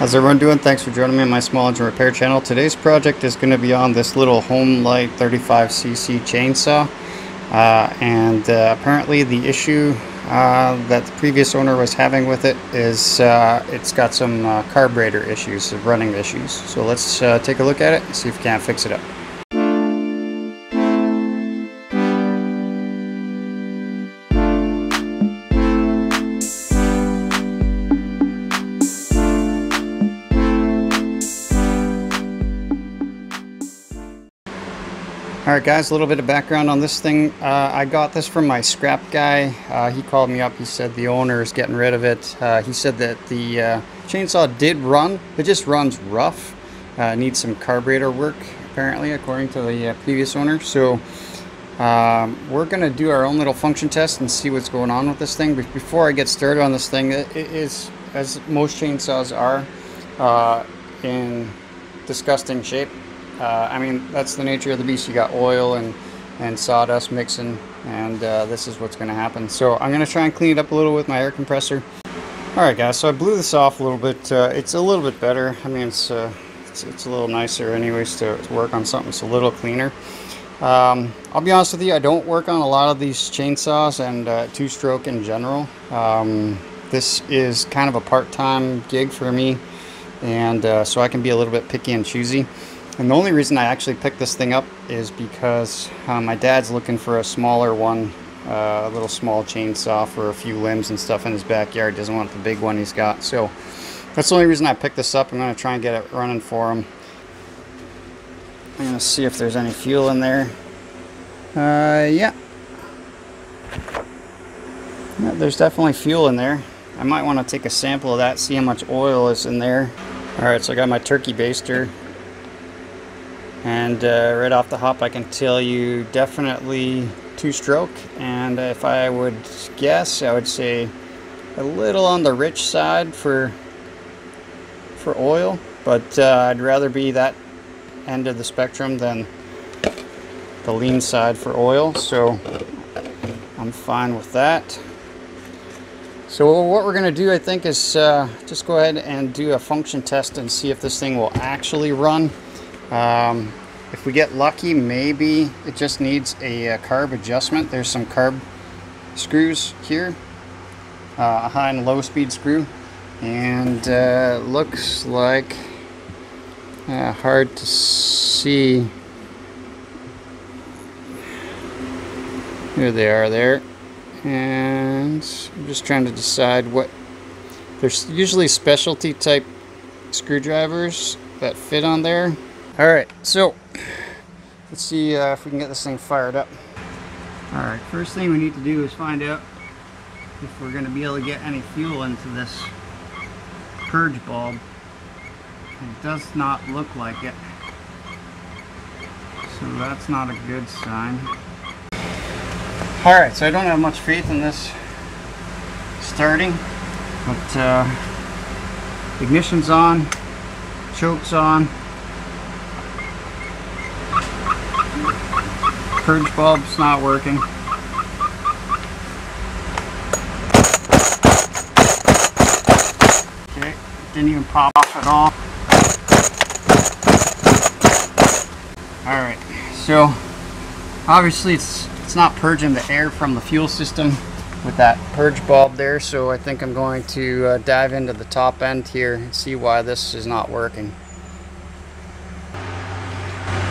How's everyone doing? Thanks for joining me on my small engine repair channel. Today's project is going to be on this little Homelite 35cc chainsaw. Apparently the issue that the previous owner was having with it is it's got some carburetor issues, running issues. So let's take a look at it and see if we can't fix it up. Alright guys, a little bit of background on this thing. I got this from my scrap guy. He called me up, he said the owner is getting rid of it. He said that the chainsaw did run, it just runs rough. Needs some carburetor work apparently, according to the previous owner. So we're going to do our own little function test and see what's going on with this thing. But before I get started on this thing, it is, as most chainsaws are, in disgusting shape. I mean, that's the nature of the beast. You got oil and sawdust mixing, and this is what's going to happen. So I'm going to try and clean it up a little with my air compressor. Alright guys, so I blew this off a little bit. It's a little bit better. I mean, it's a little nicer anyways to work on something that's a little cleaner. I'll be honest with you, I don't work on a lot of these chainsaws and two-stroke in general. This is kind of a part-time gig for me, and so I can be a little bit picky and choosy. And the only reason I actually picked this thing up is because my dad's looking for a smaller one, a little small chainsaw for a few limbs and stuff in his backyard. Doesn't want the big one he's got. So that's the only reason I picked this up. I'm going to try and get it running for him. I'm going to see if there's any fuel in there. Yeah, there's definitely fuel in there. I might want to take a sample of that, see how much oil is in there. Alright, so I got my turkey baster. And right off the hop, I can tell you definitely two-stroke. And if I would guess, I would say a little on the rich side for oil. But I'd rather be that end of the spectrum than the lean side for oil. So I'm fine with that. So what we're going to do, I think, is just go ahead and do a function test and see if this thing will actually run. If we get lucky, maybe it just needs a carb adjustment. There's some carb screws here, a high and low speed screw, and looks like hard to see. Here they are there, and I'm just trying to decide what. There's usually specialty type screwdrivers that fit on there. Alright, so let's see if we can get this thing fired up. Alright, first thing we need to do is find out if we're going to be able to get any fuel into this purge bulb. It does not look like it, so that's not a good sign. Alright, so I don't have much faith in this starting, but ignition's on, choke's on. Purge bulb's not working. Okay, didn't even pop off at all. Alright, so obviously it's not purging the air from the fuel system with that purge bulb there, so I think I'm going to dive into the top end here and see why this is not working.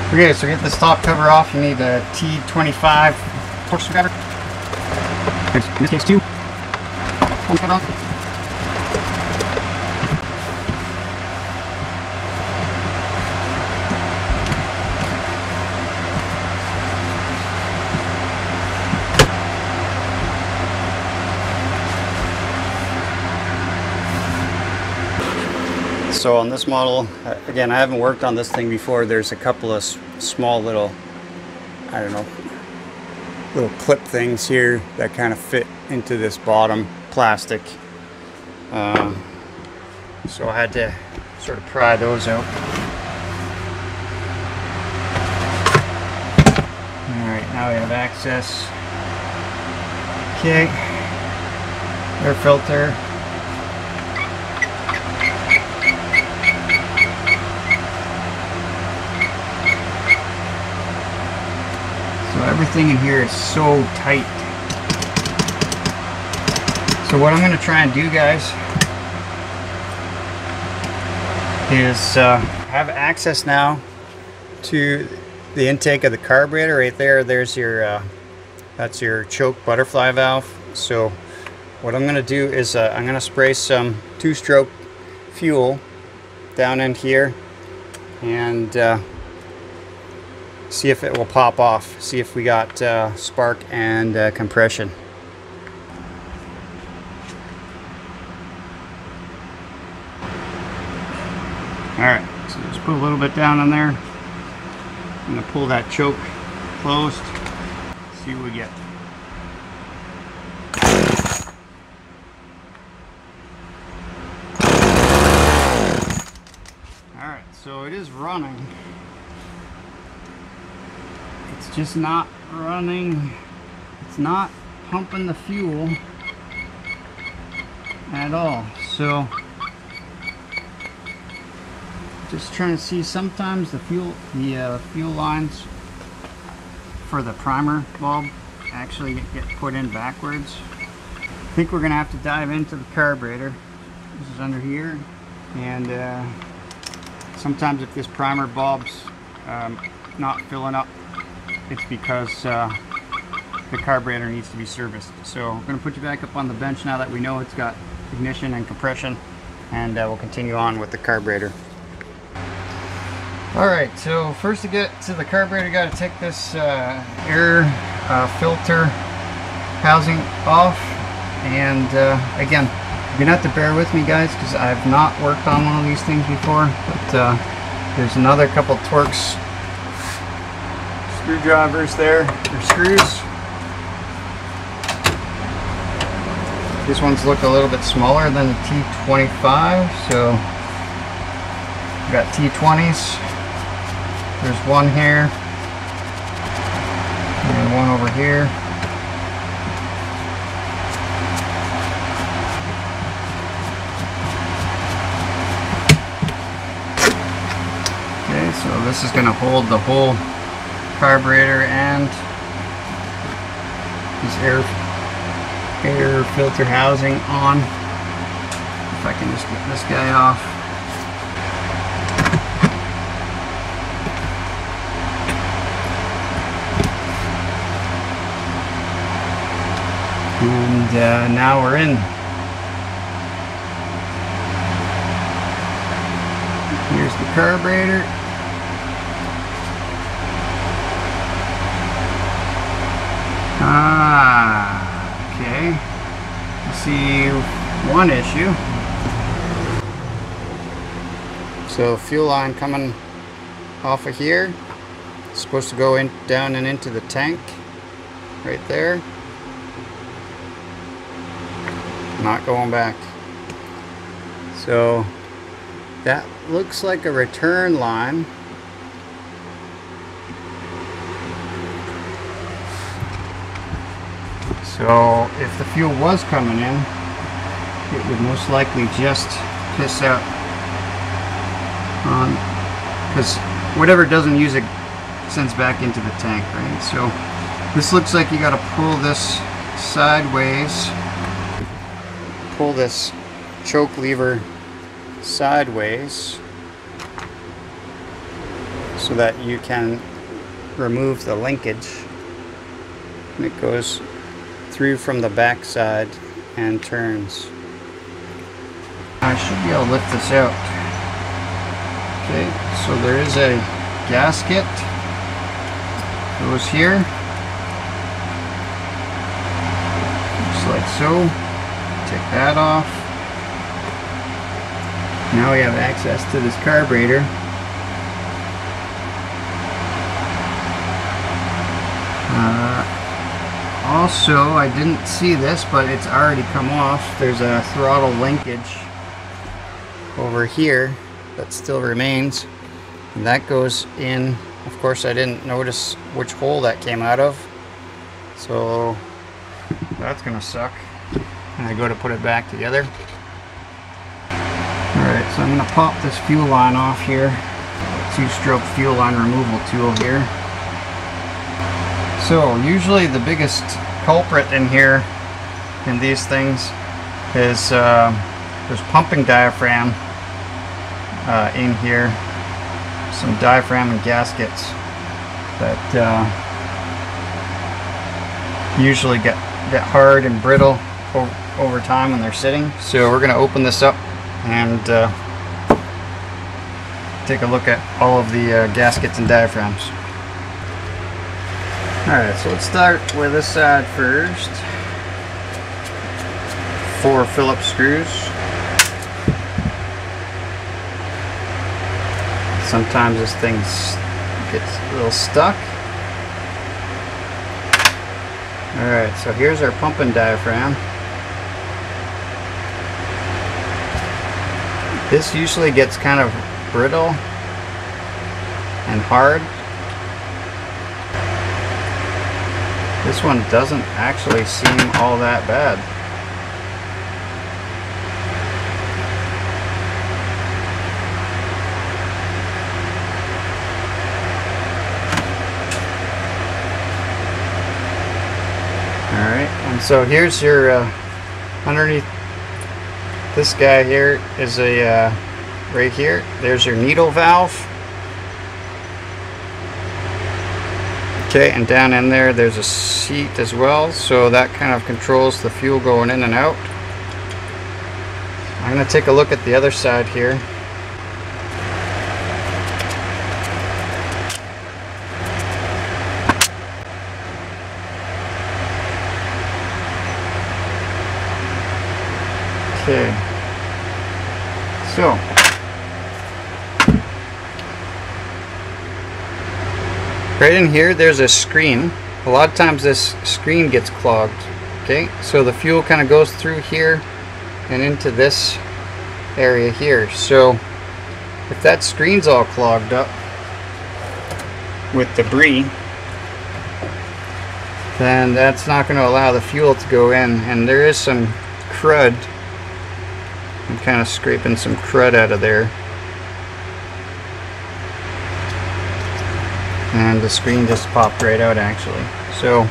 Okay, so get this top cover off. You need a T25 torque screwdriver. In this case, two. One cut off. So on this model, again, I haven't worked on this thing before. There's a couple of small little, I don't know, little clip things here that kind of fit into this bottom plastic. So I had to sort of pry those out. Alright, now we have access. Okay, air filter. everything in here is so tight. So what I'm going to try and do, guys, is have access now to the intake of the carburetor. Right there, there's your that's your choke butterfly valve. So what I'm going to do is I'm going to spray some two-stroke fuel down in here and see if it will pop off, see if we got spark and compression. Alright, so just put a little bit down in there. I'm going to pull that choke closed, see what we get. Alright, so it is running. It's just not running. It's not pumping the fuel at all. So just trying to see, sometimes the fuel lines for the primer bulb actually get put in backwards. I think we're gonna have to dive into the carburetor. This is under here, and sometimes if this primer bulb's not filling up, it's because the carburetor needs to be serviced. So I'm going to put you back up on the bench now that we know it's got ignition and compression, and we'll continue on with the carburetor. Alright, so first to get to the carburetor, got to take this air filter housing off. And again, you're going to have to bear with me, guys, because I've not worked on one of these things before. But there's another couple Torx screwdrivers there, or screws. These ones look a little bit smaller than the T25, so we've got T20s. There's one here, and one over here. Okay, so this is going to hold the whole carburetor and this air filter housing on. If I can just get this guy off. And now we're in. Here's the carburetor. Okay. I see one issue. So fuel line coming off of here. It's supposed to go in down and into the tank right there. Not going back. So that looks like a return line. So if the fuel was coming in, it would most likely just piss out on, because whatever doesn't use it sends back into the tank, right? So this looks like you got to pull this sideways. Pull this choke lever sideways so that you can remove the linkage. And it goes through from the back side and turns. I should be able to lift this out. Okay, so there is a gasket. Goes here. Just like so. Take that off. Now we have access to this carburetor. Also, I didn't see this, but it's already come off. There's a throttle linkage over here that still remains, and that goes in. Of course, I didn't notice which hole that came out of, so that's gonna suck. And I go to put it back together. Alright, so I'm going to pop this fuel line off here. Two-stroke fuel line removal tool here. So usually the biggest culprit in here, in these things, is there's pumping diaphragm in here, some diaphragm and gaskets that usually get hard and brittle over time when they're sitting. So we're going to open this up and take a look at all of the gaskets and diaphragms. Alright, so let's start with this side first. 4 Phillips screws. Sometimes this thing gets a little stuck. Alright, so here's our pumping diaphragm. This usually gets kind of brittle and hard. This one doesn't actually seem all that bad. Alright, and so here's your underneath this guy here is a right here, there's your needle valve. Okay, and down in there's a seat as well, so that kind of controls the fuel going in and out. I'm going to take a look at the other side here. Okay, so right in here there's a screen. A lot of times this screen gets clogged. Okay, so the fuel kind of goes through here and into this area here. So if that screen's all clogged up with debris, then that's not going to allow the fuel to go in, and there is some crud. I'm kind of scraping some crud out of there. And the screen just popped right out actually. So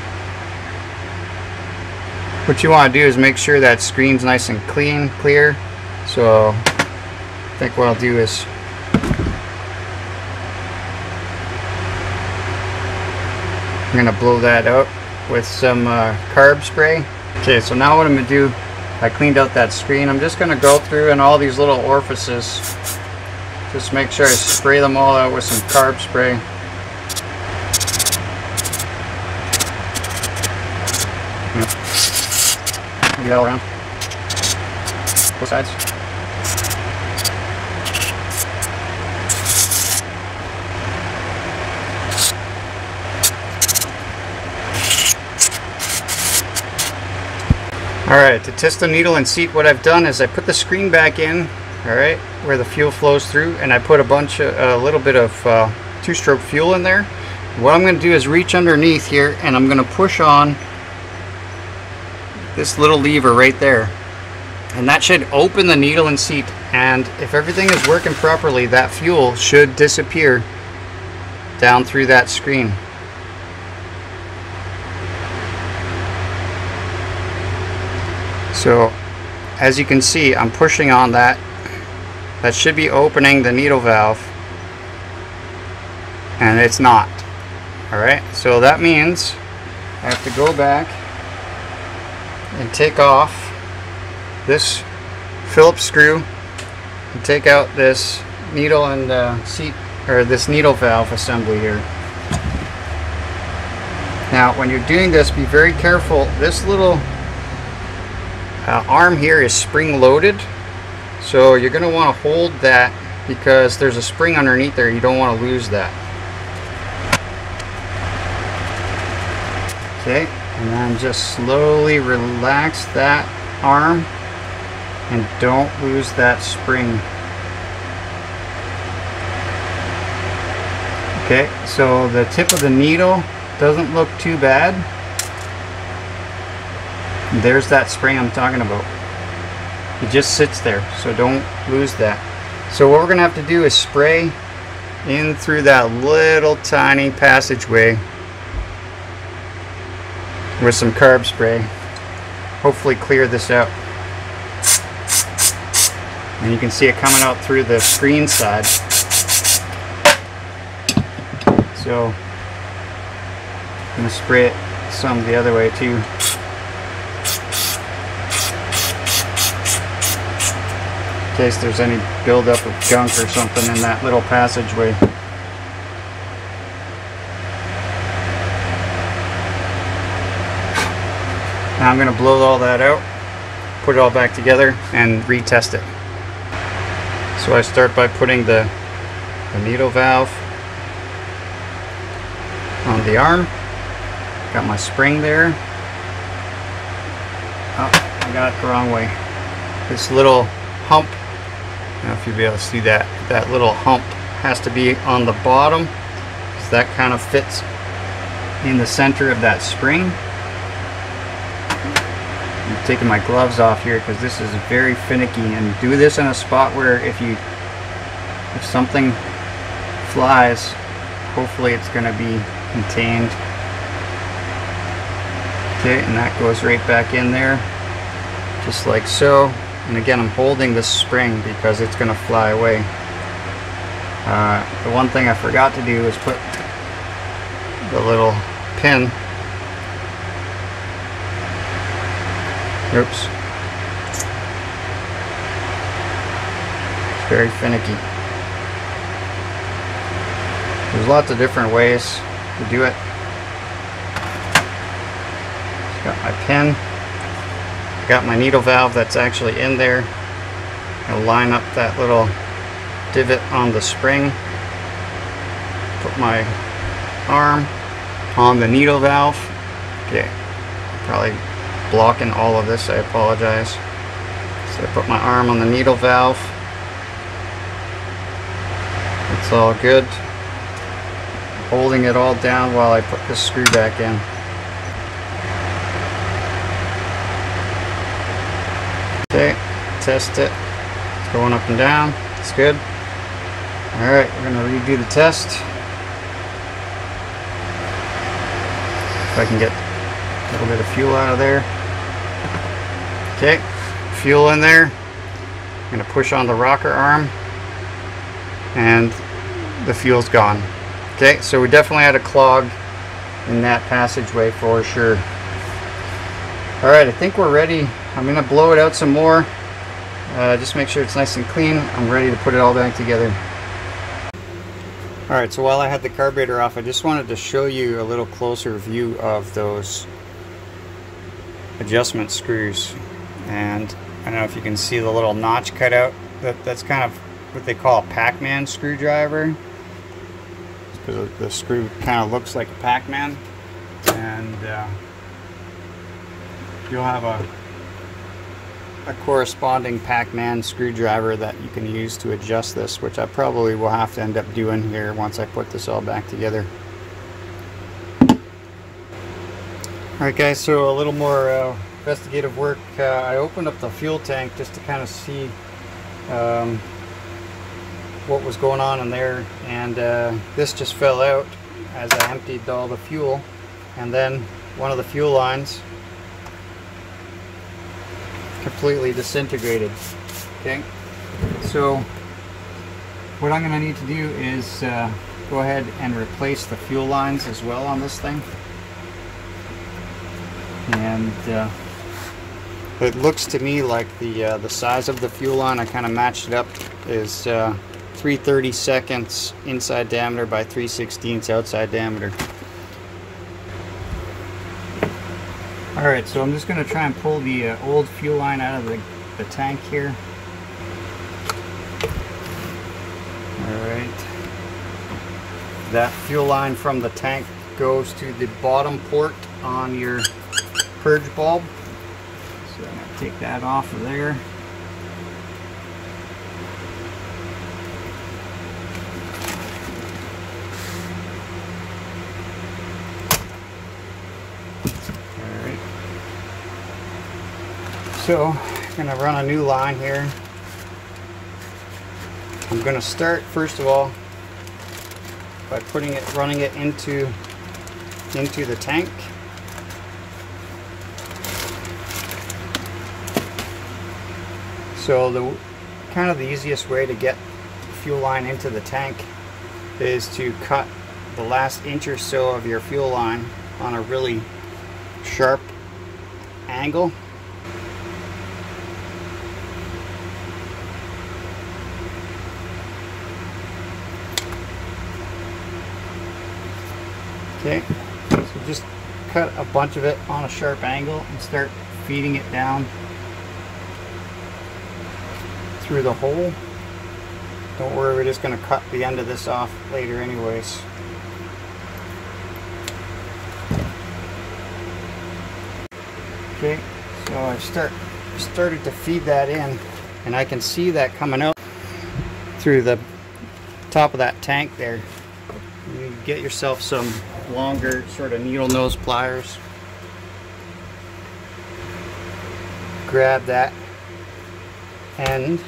what you want to do is make sure that screen's nice and clear. So I think what I'll do is I'm going to blow that out with some carb spray. Okay, so now what I'm going to do, I cleaned out that screen. I'm just going to go through in all these little orifices. Just make sure I spray them all out with some carb spray. Get it all around. Both sides. Alright, to test the needle and seat, what I've done is I put the screen back in, alright, where the fuel flows through, and I put a little bit of 2-stroke fuel in there. What I'm going to do is reach underneath here, and I'm going to push on this little lever right there, and that should open the needle and seat, and if everything is working properly, that fuel should disappear down through that screen. So as you can see, I'm pushing on that. That should be opening the needle valve, and it's not. Alright, so that means I have to go back and take off this Phillips screw and take out this needle and seat, or this needle valve assembly here. Now when you're doing this, be very careful. This little arm here is spring loaded, so you're going to want to hold that because there's a spring underneath there. You don't want to lose that. Okay, and then just slowly relax that arm and don't lose that spring. Okay, so the tip of the needle doesn't look too bad. There's that spring I'm talking about. It just sits there, so don't lose that. So what we're going to have to do is spray in through that little tiny passageway with some carb spray. Hopefully clear this out. And you can see it coming out through the screen side. So I'm going to spray it some the other way too. In case there's any buildup of gunk or something in that little passageway. Now I'm going to blow all that out, put it all back together, and retest it. So I start by putting the needle valve on the arm. Got my spring there. Oh, I got it the wrong way. This little hump, I don't know if you'll be able to see that. That little hump has to be on the bottom, because that kind of fits in the center of that spring. I'm taking my gloves off here because this is very finicky, and do this in a spot where if something flies, hopefully it's going to be contained. Okay, and that goes right back in there, just like so. And again, I'm holding this spring because it's going to fly away. The one thing I forgot to do is put the little pin. Oops. It's very finicky. There's lots of different ways to do it. Got my pin. Got my needle valve that's actually in there. I'll line up that little divot on the spring. Put my arm on the needle valve. Okay, probably blocking all of this, I apologize. So I put my arm on the needle valve. It's all good. Holding it all down while I put this screw back in. Okay, test it. It's going up and down. It's good. Alright, we're going to redo the test. If I can get a little bit of fuel out of there. Okay, fuel in there. I'm going to push on the rocker arm, and the fuel's gone. Okay, so we definitely had a clog in that passageway for sure. Alright, I think we're ready. I'm going to blow it out some more. Just make sure it's nice and clean. I'm ready to put it all back together. Alright, so while I had the carburetor off, I just wanted to show you a little closer view of those adjustment screws. And I don't know if you can see the little notch cut out. That's kind of what they call a Pac-Man screwdriver, because the screw kind of looks like a Pac-Man. And you'll have a corresponding Pac-Man screwdriver that you can use to adjust this, which I probably will have to end up doing here once I put this all back together. Alright guys, so a little more investigative work. I opened up the fuel tank just to kind of see what was going on in there, and this just fell out as I emptied all the fuel, and then one of the fuel lines completely disintegrated. Okay, so what I'm going to need to do is go ahead and replace the fuel lines as well on this thing. And it looks to me like the size of the fuel line, I kind of matched it up, is 3/32 inside diameter by 3/16 outside diameter. Alright, so I'm just going to try and pull the old fuel line out of the tank here. Alright. That fuel line from the tank goes to the bottom port on your purge bulb. So I'm going to take that off of there. So I'm going to run a new line here. I'm going to start first of all by running it into the tank. So the kind of the easiest way to get the fuel line into the tank is to cut the last inch or so of your fuel line on a really sharp angle. Okay, so just cut a bunch of it on a sharp angle and start feeding it down through the hole. Don't worry, we're just going to cut the end of this off later anyways. Okay, so I started to feed that in, and I can see that coming out through the top of that tank there. You get yourself some longer sort of needle nose pliers. Grab that end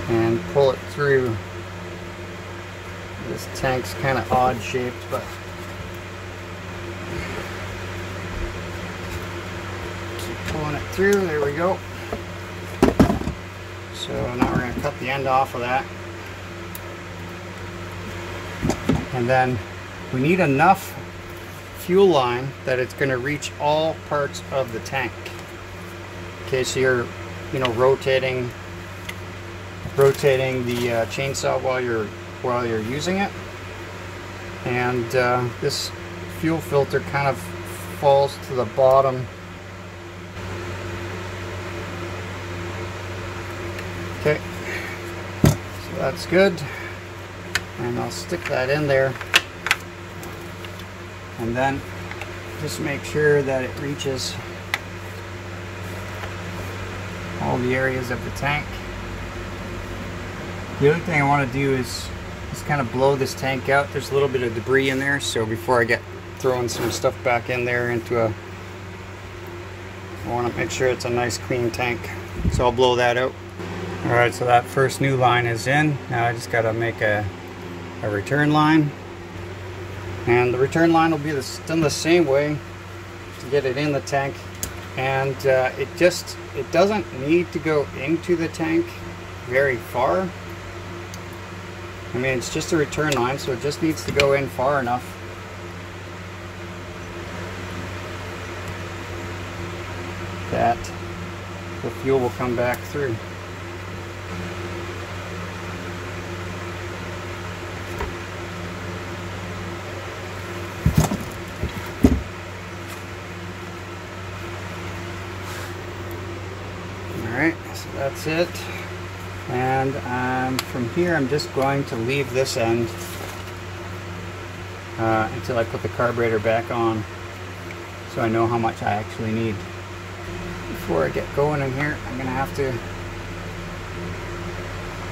and pull it through. This tank's kind of odd shaped, but keep pulling it through. There we go. So now we're going to cut the end off of that. And then we need enough fuel line that it's going to reach all parts of the tank. Okay, so you're, rotating the chainsaw while you're using it, and this fuel filter kind of falls to the bottom. Okay, so that's good, and I'll stick that in there, and then just make sure that it reaches all the areas of the tank. The other thing I want to do is just kind of blow this tank out. There's a little bit of debris in there, so before I get throwing some stuff back in there I want to make sure it's a nice clean tank. So I'll blow that out. Alright, so that first new line is in. Now I just got to make a return line. And the return line will be done the same way to get it in the tank. And it doesn't need to go into the tank very far. I mean, it's just a return line, so it just needs to go in far enough that the fuel will come back through. Alright, so that's it. And from here I'm just going to leave this end until I put the carburetor back on, so I know how much I actually need. Before I get going in here, I'm going to have to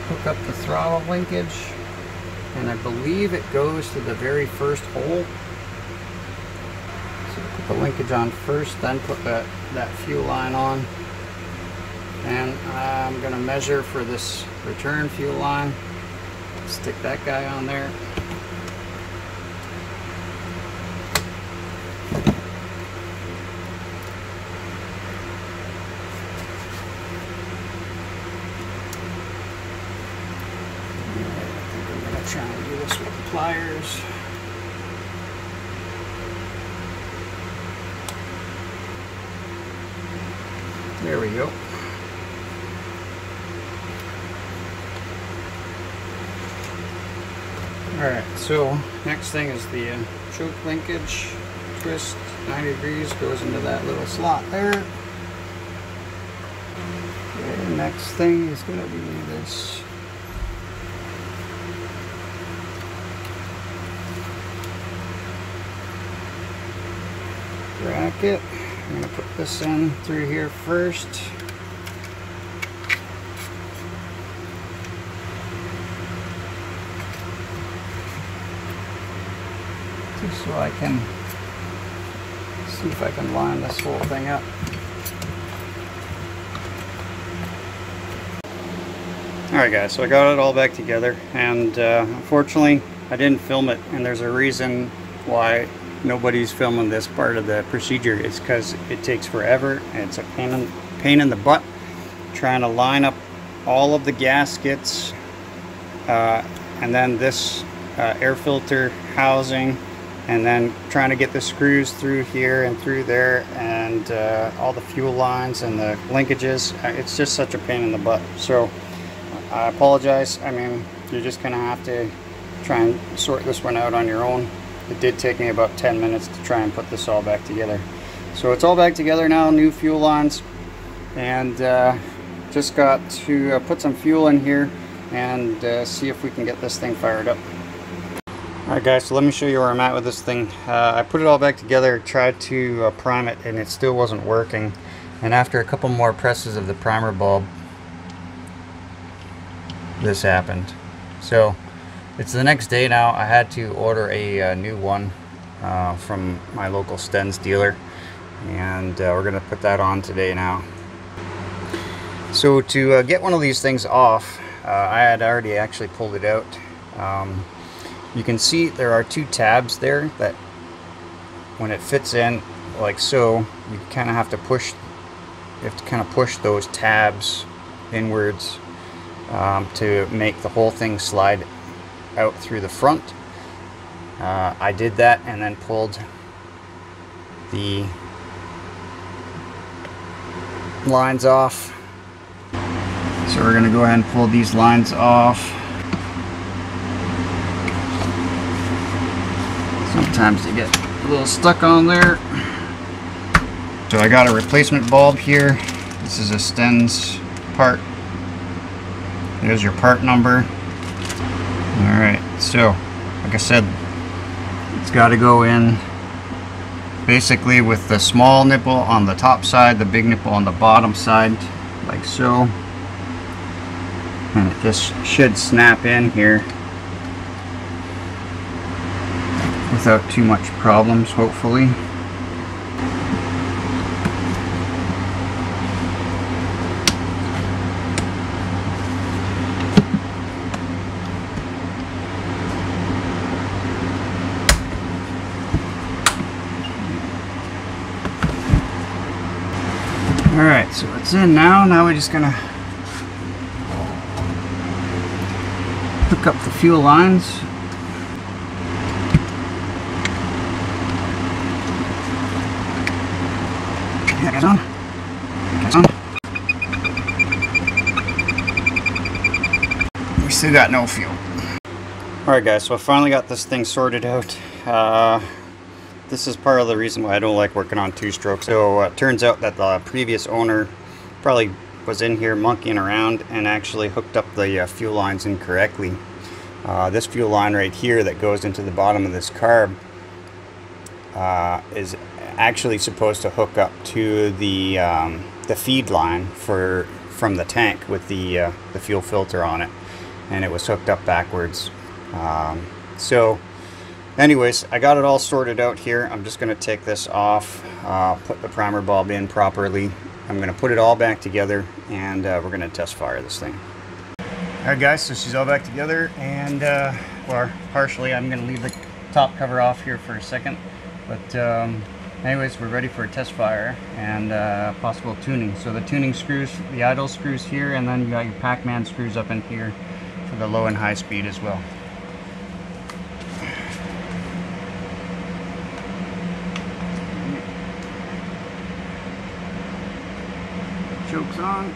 hook up the throttle linkage, and I believe it goes to the very first hole. So put the linkage on first, then put that fuel line on. And I'm going to measure for this return fuel line. Stick that guy on there. I think I'm going to try and do this with the pliers. There we go. Alright, so next thing is the choke linkage. Twist 90 degrees, goes into that little slot there. Okay, next thing is going to be this bracket. I'm going to put this in through here first. So I can see if I can line this whole thing up. Alright guys, so I got it all back together, and unfortunately I didn't film it, and there's a reason why nobody's filming this part of the procedure. It's because it takes forever and it's a pain in the butt trying to line up all of the gaskets, and then this air filter housing, and then trying to get the screws through here and through there, and all the fuel lines and the linkages. It's just such a pain in the butt. So I apologize. I mean, you're just gonna have to try and sort this one out on your own. It did take me about 10 minutes to try and put this all back together. So it's all back together now, new fuel lines, and just got to put some fuel in here and see if we can get this thing fired up. Alright guys, so let me show you where I'm at with this thing. I put it all back together, tried to prime it, and it still wasn't working. And after a couple more presses of the primer bulb, this happened. So it's the next day now. I had to order a new one from my local Sten's dealer, and we're going to put that on today now. So to get one of these things off, I had already actually pulled it out. You can see there are two tabs there that when it fits in like so, you kind of have to push, those tabs inwards to make the whole thing slide out through the front. I did that and then pulled the lines off. So we're going to go ahead and pull these lines off. Sometimes they get a little stuck on there. So I got a replacement bulb here. This is a Sten's part. There's your part number. Alright, so like I said, it's got to go in basically with the small nipple on the top side, the big nipple on the bottom side, like so. And it just should snap in here without too much problems, hopefully. Alright, so it's in now. Now we're just gonna hook up the fuel lines. Get on. Get on. We still got no fuel. Alright guys, so I finally got this thing sorted out. This is part of the reason why I don't like working on two-stroke. So it turns out that the previous owner probably was in here monkeying around and actually hooked up the fuel lines incorrectly. This fuel line right here that goes into the bottom of this carb is actually supposed to hook up to the feed line from the tank with the fuel filter on it, and it was hooked up backwards. So anyways, I got it all sorted out here. I'm just going to take this off, put the primer bulb in properly. I'm going to put it all back together, and we're going to test fire this thing. Alright guys, so she's all back together, and or partially. I'm going to leave the top cover off here for a second, but anyways, we're ready for a test fire and possible tuning. So the tuning screws, the idle screws here, and then you got your Pac-Man screws up in here for the low and high speed as well. Chokes on.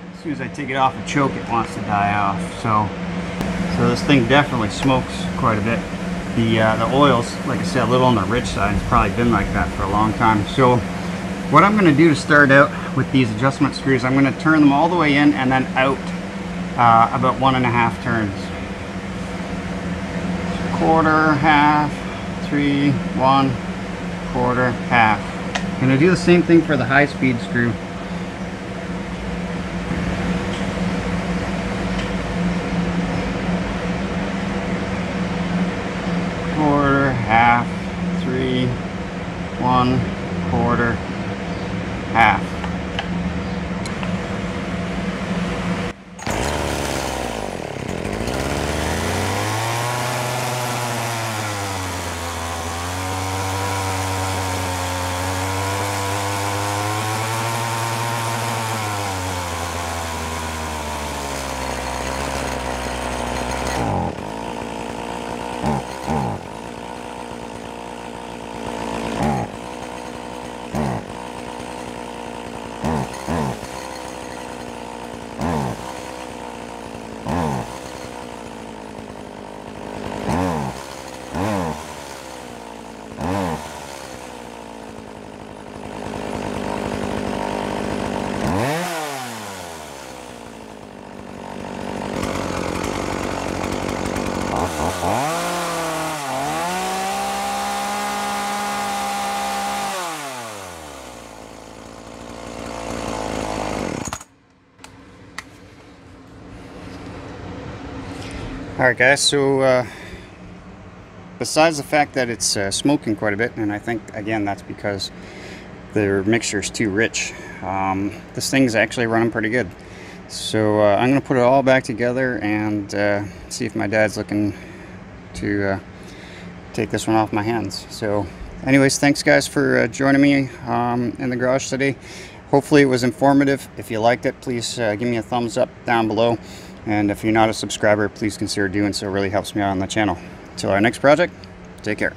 As soon as I take it off the choke, it wants to die off. So this thing definitely smokes quite a bit. The oils, like I said, a little on the rich side. It's probably been like that for a long time. So what I'm going to do to start out with these adjustment screws, I'm going to turn them all the way in and then out about 1.5 turns. Quarter, half, 3, 1, quarter, half. I'm going to do the same thing for the high-speed screw. Quarter, half, 3, 1, quarter, half. Alright guys, so besides the fact that it's smoking quite a bit, and I think again that's because the mixture is too rich, this thing's actually running pretty good. So I'm going to put it all back together and see if my dad's looking to take this one off my hands. So anyways, thanks guys for joining me in the garage today. Hopefully it was informative. If you liked it, please give me a thumbs up down below. And if you're not a subscriber, please consider doing so. It really helps me out on the channel. Until our next project, take care.